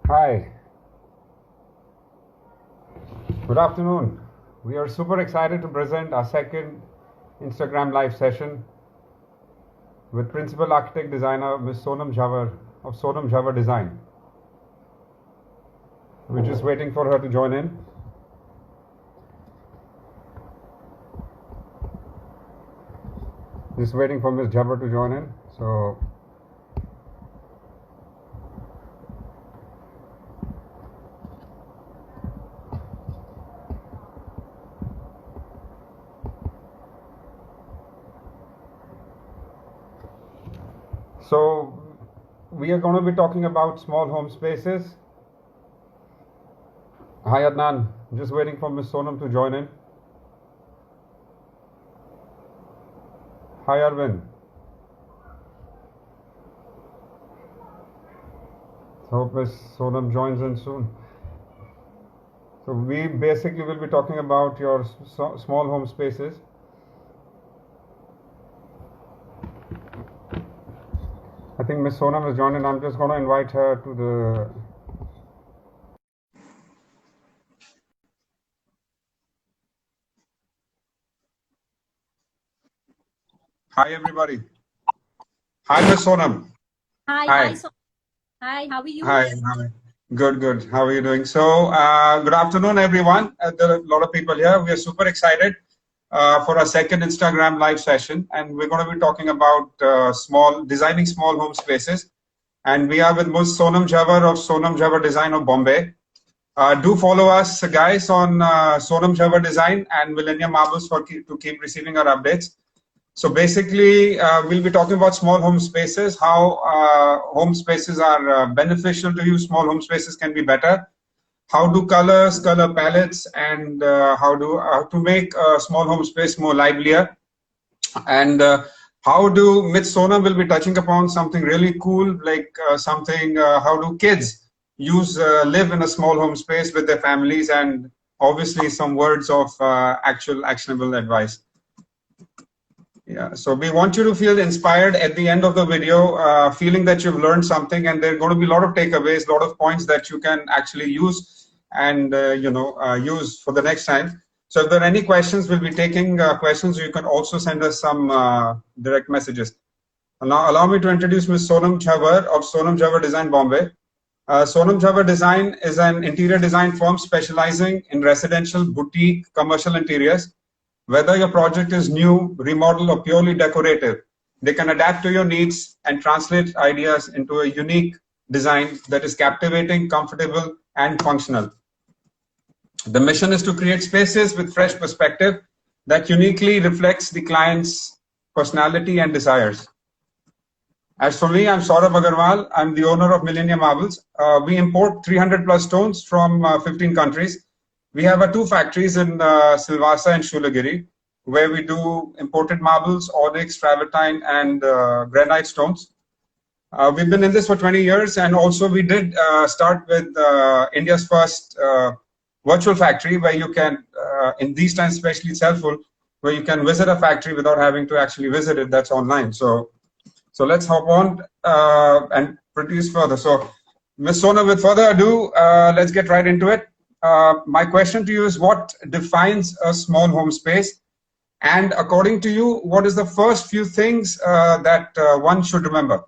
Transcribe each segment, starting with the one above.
Hi, good afternoon. We are super excited to present our second Instagram live session with Principal Architect Designer Ms. Sonam Jhavar of Sonam Jhavar Design. We're just waiting for her to join in. Just waiting for Ms. Jhavar to join in. So we are going to be talking about small home spaces. Hi Adnan, just waiting for Ms. Sonam to join in. Hi Arvind. Hope Ms. Sonam joins in soon. So we basically will be talking about your small home spaces. I think Ms. Sonam has joined in. I'm just going to invite her to the... Hi everybody. Hi Ms. Sonam. Hi. Hi, how are you? Hi. Good. How are you doing? So, good afternoon, everyone. There are a lot of people here. We are super excited for our second Instagram live session, and we're going to be talking about designing small home spaces. And we are with Ms. Sonam Jhavar of Sonam Jhavar Design of Bombay. Do follow us, guys, on Sonam Jhavar Design and Millennium Marbles to keep receiving our updates. So basically, we'll be talking about small home spaces, how home spaces are beneficial to you, small home spaces can be better, how do colors, color palettes, and how to make a small home space more livelier, and how do Ms. Sonam will be touching upon something really cool, like how do kids live in a small home space with their families, and obviously some words of actual actionable advice. Yeah, so we want you to feel inspired at the end of the video, feeling that you've learned something, and there are going to be a lot of takeaways, a lot of points that you can actually use and use for the next time. So if there are any questions, we'll be taking questions. You can also send us some direct messages. Now, allow me to introduce Ms. Sonam Jhavar of Sonam Jhavar Design Bombay. Sonam Jhavar Design is an interior design firm specializing in residential, boutique, commercial interiors. Whether your project is new, remodel, or purely decorative, they can adapt to your needs and translate ideas into a unique design that is captivating, comfortable, and functional. The mission is to create spaces with fresh perspective that uniquely reflects the client's personality and desires. As for me, I'm Saurabh Agarwal. I'm the owner of Millennium Marbles. We import 300 plus stones from 15 countries. We have two factories in Silvassa and Shoolagiri, where we do imported marbles, onyx, travertine, and granite stones. We've been in this for 20 years, and also we did start with India's first virtual factory, where you can, in these times especially, it's helpful, where you can visit a factory without having to actually visit it. That's online. So let's hop on and produce further. So, Ms. Sona, with further ado, let's get right into it. My question to you is, what defines a small home space? And according to you, what is the first few things that one should remember?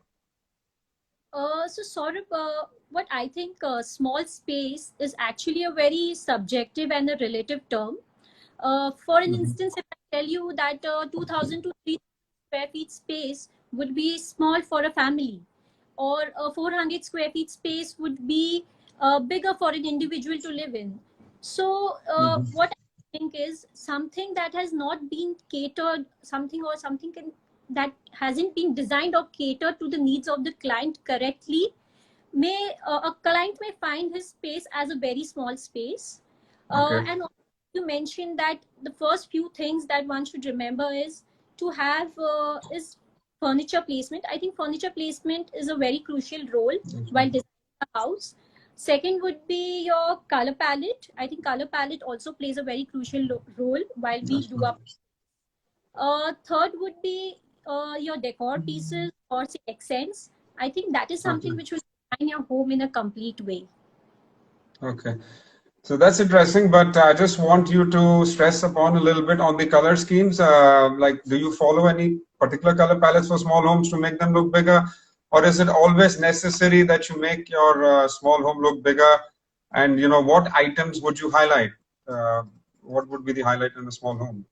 So Saurabh, what I think small space is actually a very subjective and a relative term. For an instance, if I tell you that 2000 to 3000 square feet space would be small for a family, or a 400 square feet space would be bigger for an individual to live in. So what I think is something that has not been catered, that hasn't been designed or catered to the needs of the client correctly, may a client may find his space as a very small space. And also you mentioned that the first few things that one should remember is to have is furniture placement. I think furniture placement is a very crucial role while designing a house. Second would be your color palette. I think color palette also plays a very crucial role while we do our. Third would be your decor pieces or say accents. I think that is something which will define your home in a complete way. Okay. So that's interesting, but I just want you to stress upon a little bit on the color schemes. Like, do you follow any particular color palettes for small homes to make them look bigger? Or is it always necessary that you make your small home look bigger? And, you know, what items would you highlight? What would be the highlight in a small home?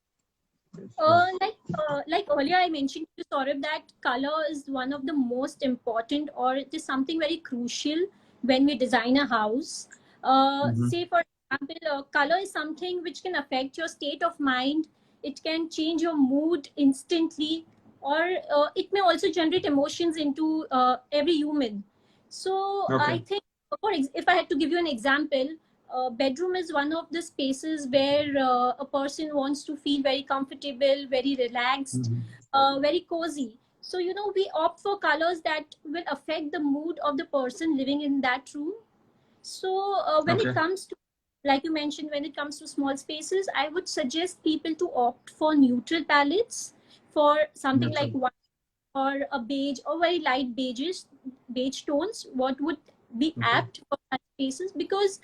Like earlier I mentioned to Saurabh that color is one of the most important, or it is something very crucial when we design a house. Mm-hmm. Say for example, color is something which can affect your state of mind. It can change your mood instantly, or it may also generate emotions into every human. So I Okay. think, if I had to give you an example, bedroom is one of the spaces where a person wants to feel very comfortable, very relaxed, Mm-hmm. very cozy. So we opt for colors that will affect the mood of the person living in that room. So when it Okay. comes to, like you mentioned, when it comes to small spaces, I would suggest people to opt for neutral palettes, for something like Neutral. white or a beige or very light beige tones, what would be Okay. apt for such spaces, because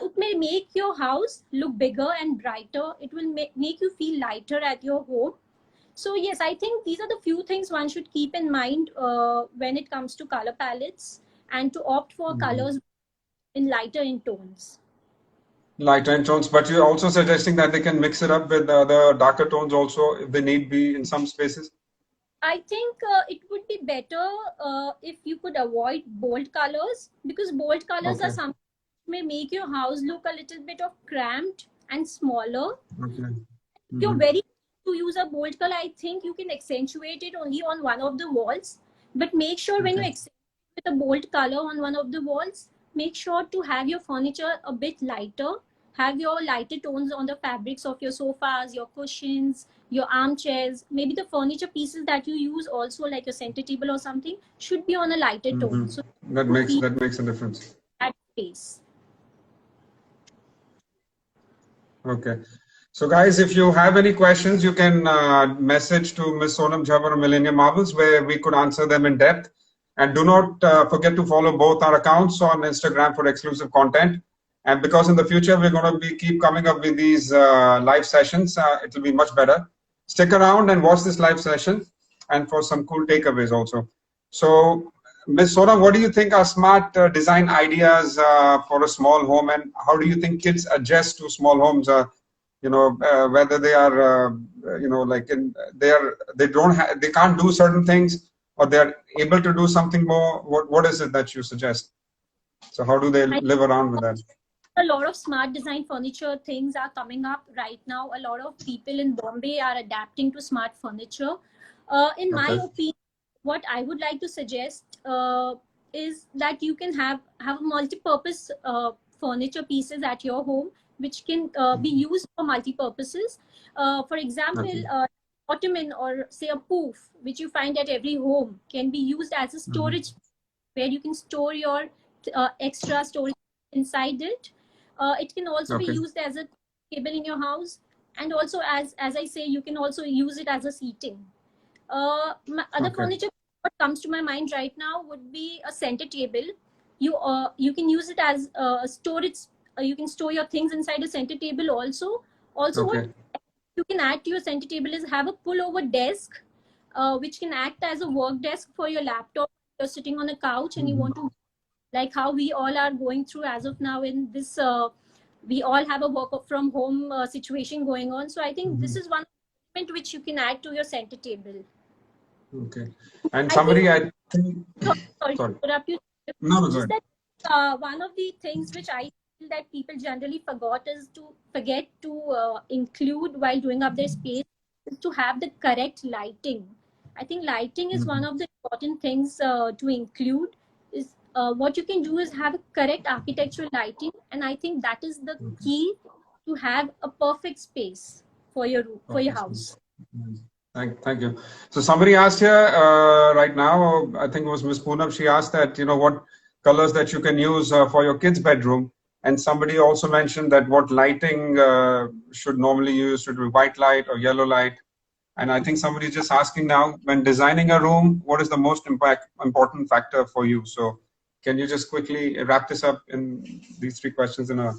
it may make your house look bigger and brighter. It will make you feel lighter at your home. So yes, I think these are the few things one should keep in mind when it comes to color palettes, and to opt for Mm-hmm. colors in lighter in tones. Lighter in tones, but you're also suggesting that they can mix it up with the darker tones also if they need be in some spaces. I think it would be better if you could avoid bold colors, because bold colors are Okay. something may make your house look a little bit of cramped and smaller. Okay. If you're Mm-hmm. very to use a bold color, I think you can accentuate it only on one of the walls. But make sure when you Okay. accentuate with a bold color on one of the walls, make sure to have your furniture a bit lighter. Have your lighter tones on the fabrics of your sofas, your cushions, your armchairs. Maybe the furniture pieces that you use also, like your center table or something, should be on a lighter tone. So Mm-hmm. you feel That makes a difference. that space. Okay. So guys, if you have any questions, you can message to Miss Sonam Jhabbar or Millennium Marvels, where we could answer them in depth. And do not forget to follow both our accounts on Instagram for exclusive content. And because in the future we're going to be keep coming up with these live sessions, it will be much better. Stick around and watch this live session, and for some cool takeaways also. So, Ms. Sonam, what do you think are smart design ideas for a small home, and how do you think kids adjust to small homes? Whether they are, like they can't do certain things, or they're able to do something more. What is it that you suggest? So how do they I live around with that? A lot of smart design furniture things are coming up right now. A lot of people in Bombay are adapting to smart furniture. In my Okay. opinion, what I would like to suggest is that you can have multi-purpose furniture pieces at your home, which can be used for multi-purposes. For example, Okay. ottoman, or say a poof, which you find at every home, can be used as a Mm-hmm. storage, where you can store your extra storage inside it. It can also be Okay. used as a table in your house, and also, as I say, you can also use it as a seating. Other Okay. furniture, what comes to my mind right now would be a center table. You can use it as a storage. You can store your things inside a center table also. Also, what Okay. you can add to your center table is have a pullover desk, which can act as a work desk for your laptop. You're sitting on a couch and you want Mm-hmm. to, like how we all are going through as of now in this we all have a work from home situation going on. So I think this Mm-hmm. is one element which you can add to your center table. Okay. And I think, somebody, I think, sorry to sorry. interrupt you, No, no, go just ahead. that one of the things which I feel that people generally forget to include while doing up their space is to have the correct lighting. I think lighting is one Mm-hmm. of the important things to include. Is what you can do is have a correct architectural lighting, and I think that is the Okay. key to have a perfect space for your Perfect house. space. Nice. Thank you. So somebody asked here right now, I think it was Miss Poonam, she asked that, what colors that you can use for your kids' bedroom. And somebody also mentioned that what lighting should normally use, should be white light or yellow light. And I think somebody's just asking now, when designing a room, what is the most important factor for you? So can you just quickly wrap this up in these three questions in a...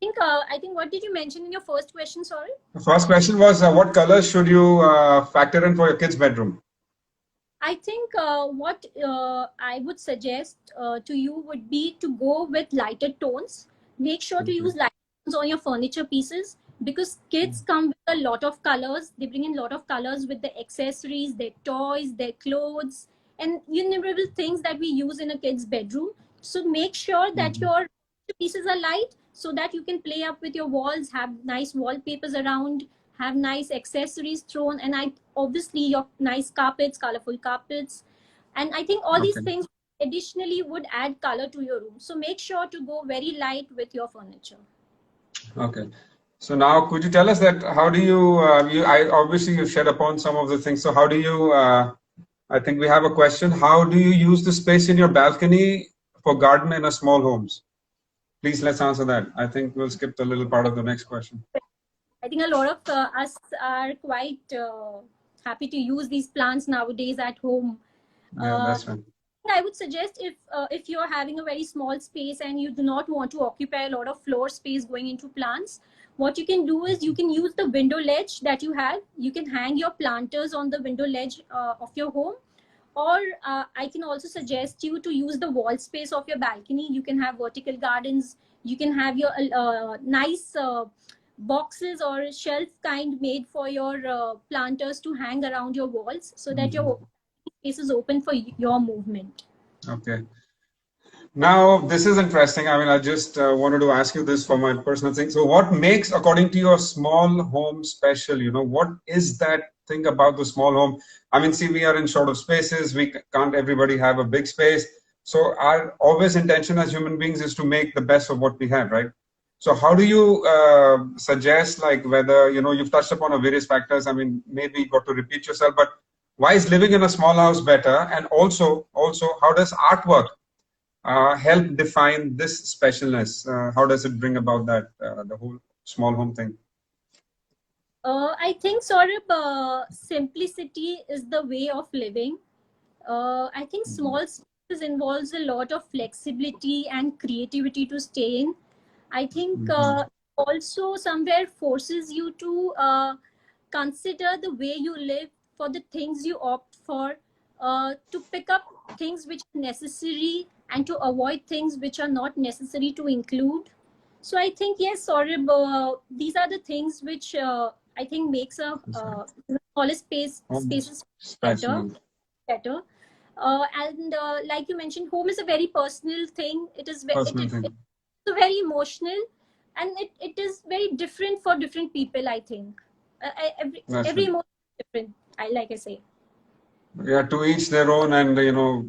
I think what did you mention in your first question? Sorry. The first question was what colors should you factor in for your kid's bedroom? I think what I would suggest to you would be to go with lighter tones. Make sure to use lighter tones on your furniture pieces because kids come with a lot of colors. They bring in a lot of colors with the accessories, their toys, their clothes, and innumerable things that we use in a kid's bedroom. So make sure that your pieces are light so that you can play up with your walls, have nice wallpapers around, have nice accessories thrown, and obviously your nice carpets, colorful carpets. And I think all these things additionally would add color to your room. So make sure to go very light with your furniture. Okay. So now could you tell us that how do you, obviously you shed upon some of the things. So how do you, I think we have a question. How do you use the space in your balcony for garden in a small homes? Please let's answer that. I think we'll skip the little part of the next question. I think a lot of us are quite happy to use these plants nowadays at home. Yeah, that's right. I would suggest if you're having a very small space and you do not want to occupy a lot of floor space going into plants, what you can do is you can use the window ledge that you have. You can hang your planters on the window ledge of your home. Or I can also suggest you to use the wall space of your balcony. You can have vertical gardens. You can have your nice boxes or shelf kind made for your planters to hang around your walls so that your space is open for your movement. Okay. Now, this is interesting. I mean, I just wanted to ask you this for my personal thing. So what makes, according to your small home special, you know, what is that thing about the small home? I mean, see, we are in short of spaces. We can't everybody have a big space. So our always intention as human beings is to make the best of what we have, right? So how do you suggest, like, whether, you know, you've touched upon various factors. I mean, maybe you got to repeat yourself, but why is living in a small house better? And also, how does artwork help define this specialness? How does it bring about that, the whole small home thing? I think, Saurabh, simplicity is the way of living. I think small spaces involves a lot of flexibility and creativity to stay in. I think also somewhere forces you to consider the way you live for the things you opt for, to pick up things which are necessary and to avoid things which are not necessary to include. So I think, yes, Saurabh, these are the things which I think makes a smaller spaces better. And like you mentioned, home is a very personal thing. It's very emotional, and it is very different for different people. I think every emotion is different. Like I say. Yeah, to each their own, and you know,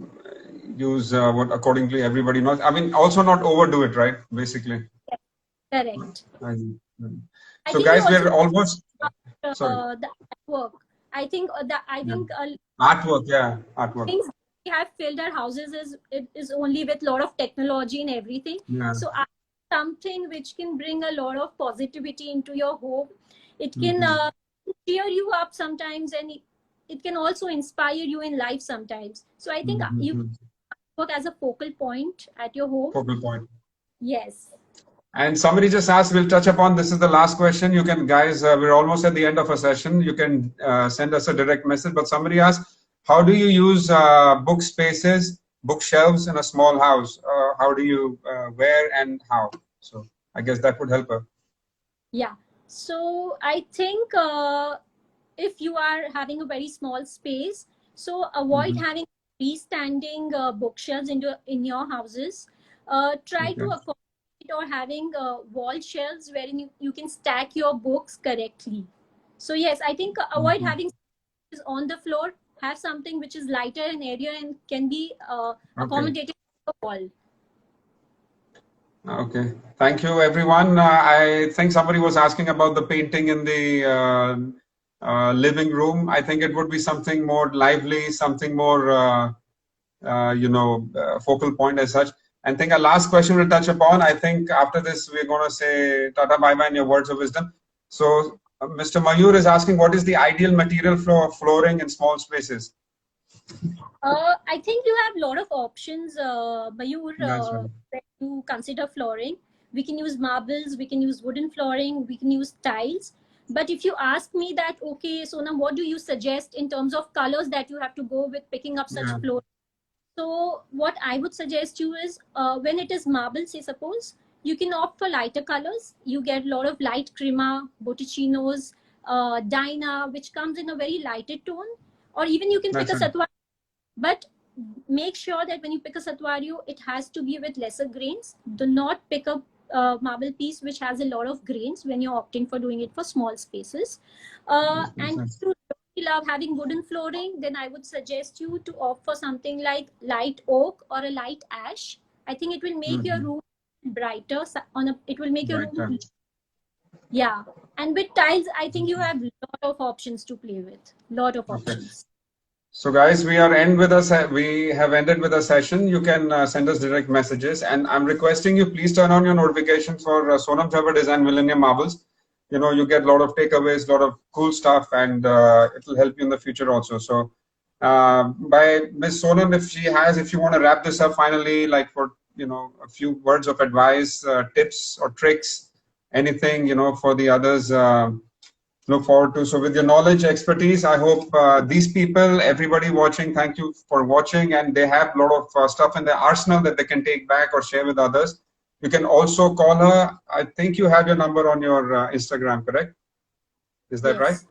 use what accordingly everybody knows. I mean, also not overdo it, right? Basically. Yes, correct. So, guys, we're almost. Sorry. The artwork. I think artwork. Yeah, artwork. Things we have filled our houses is only with a lot of technology and everything. Yeah. So something which can bring a lot of positivity into your home. It can cheer you up sometimes, and it can also inspire you in life sometimes. So I think you work as a focal point at your home. Focal point. Yes. And somebody just asked, we'll touch upon, this is the last question. You can, guys, we're almost at the end of a session. You can send us a direct message, but somebody asked, how do you use book spaces, bookshelves in a small house? How do you, where and how? So I guess that would help her. Yeah. So I think if you are having a very small space, so avoid having freestanding bookshelves in your houses. Try to accommodate or having wall shelves wherein you can stack your books correctly. So yes, I think avoid having on the floor. Have something which is lighter in area and can be accommodated to the wall. Okay, thank you, everyone. I think somebody was asking about the painting in the living room. I think it would be something more lively, something more, focal point as such. And I think our last question we'll touch upon. I think after this, we're going to say Tata bye-bye and your words of wisdom. So Mr. Mayur is asking, what is the ideal material for flooring in small spaces? I think you have a lot of options, Mayur, That's right. when you consider flooring. We can use marbles, we can use wooden flooring, we can use tiles. But if you ask me that, okay, Sonam, what do you suggest in terms of colors that you have to go with picking up such Yeah. floor? So what I would suggest you is when it is marble, say suppose, you can opt for lighter colors. You get a lot of light crema, botticellinos, Dyna, which comes in a very lighted tone. Or even you can pick That's a right. satwa, but make sure that when you pick a satwario, it has to be with lesser grains. Do not pick up a marble piece which has a lot of grains when you're opting for doing it for small spaces. And if you really love having wooden flooring, then I would suggest you to opt for something like light oak or a light ash. I think it will make your Mm-hmm. room brighter. It will make your Right. room, yeah. And with tiles, I think you have a lot of options to play with. Lot of Okay. options. So guys, we have ended with a session. You can send us direct messages, and I'm requesting you please turn on your notifications for Sonam Jhabbar Design Millennium Marbles. You know, you get a lot of takeaways, a lot of cool stuff, and it will help you in the future also. So by Miss Sonam, if you want to wrap this up finally, like for a few words of advice, tips or tricks, anything for the others. Look forward to. So with your knowledge, expertise, I hope these people, everybody watching, thank you for watching, and they have a lot of stuff in their arsenal that they can take back or share with others. You can also call her. I think you have your number on your Instagram, correct? Is that right? Yes.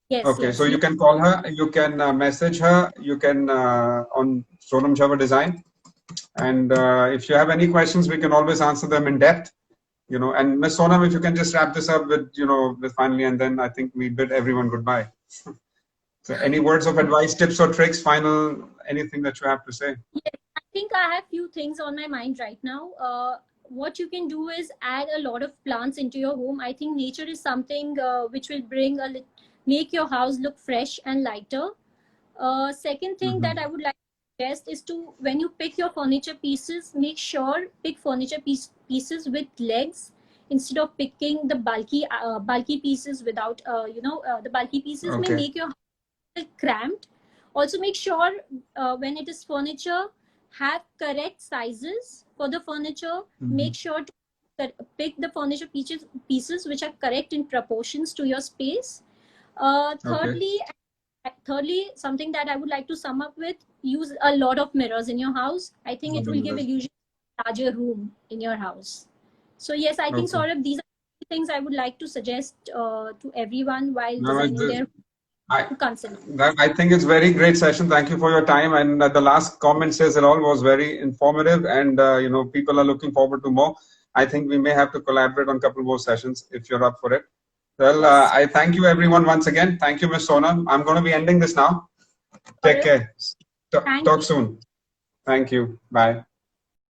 Yes, Okay, so yes. you can call her, you can message her, you can on Sonam Java Design. And if you have any questions, we can always answer them in depth. And Ms. Sonam, if you can just wrap this up with finally, and then I think we bid everyone goodbye. So any words of advice, tips or tricks, final, anything that you have to say? Yes, I think I have few things on my mind right now. What you can do is add a lot of plants into your home. I think nature is something which will make your house look fresh and lighter. Second thing that Mm-hmm. I would like to suggest is to when you pick your furniture pieces, make sure pick pieces with legs instead of picking the bulky pieces without the bulky pieces may Okay. make your cramped. Also make sure when it is furniture, have correct sizes for the furniture. Mm-hmm. Make sure to pick the furniture pieces which are correct in proportions to your space. uh, Okay. thirdly thirdly, something that I would like to sum up with, use a lot of mirrors in your house. I think it will give illusion of larger room in your house. So yes, I think Okay. sort of these are things I would like to suggest to everyone while No, designing their I, to consider. I think it's very great session. Thank you for your time. And the last comment says it all was very informative, and people are looking forward to more. I think we may have to collaborate on a couple more sessions if you're up for it. Well, Yes. I thank you everyone once again. Thank you, Ms. Sonam. I'm going to be ending this now. Take Saurabh, care. thank Talk you. soon. Thank you. Bye.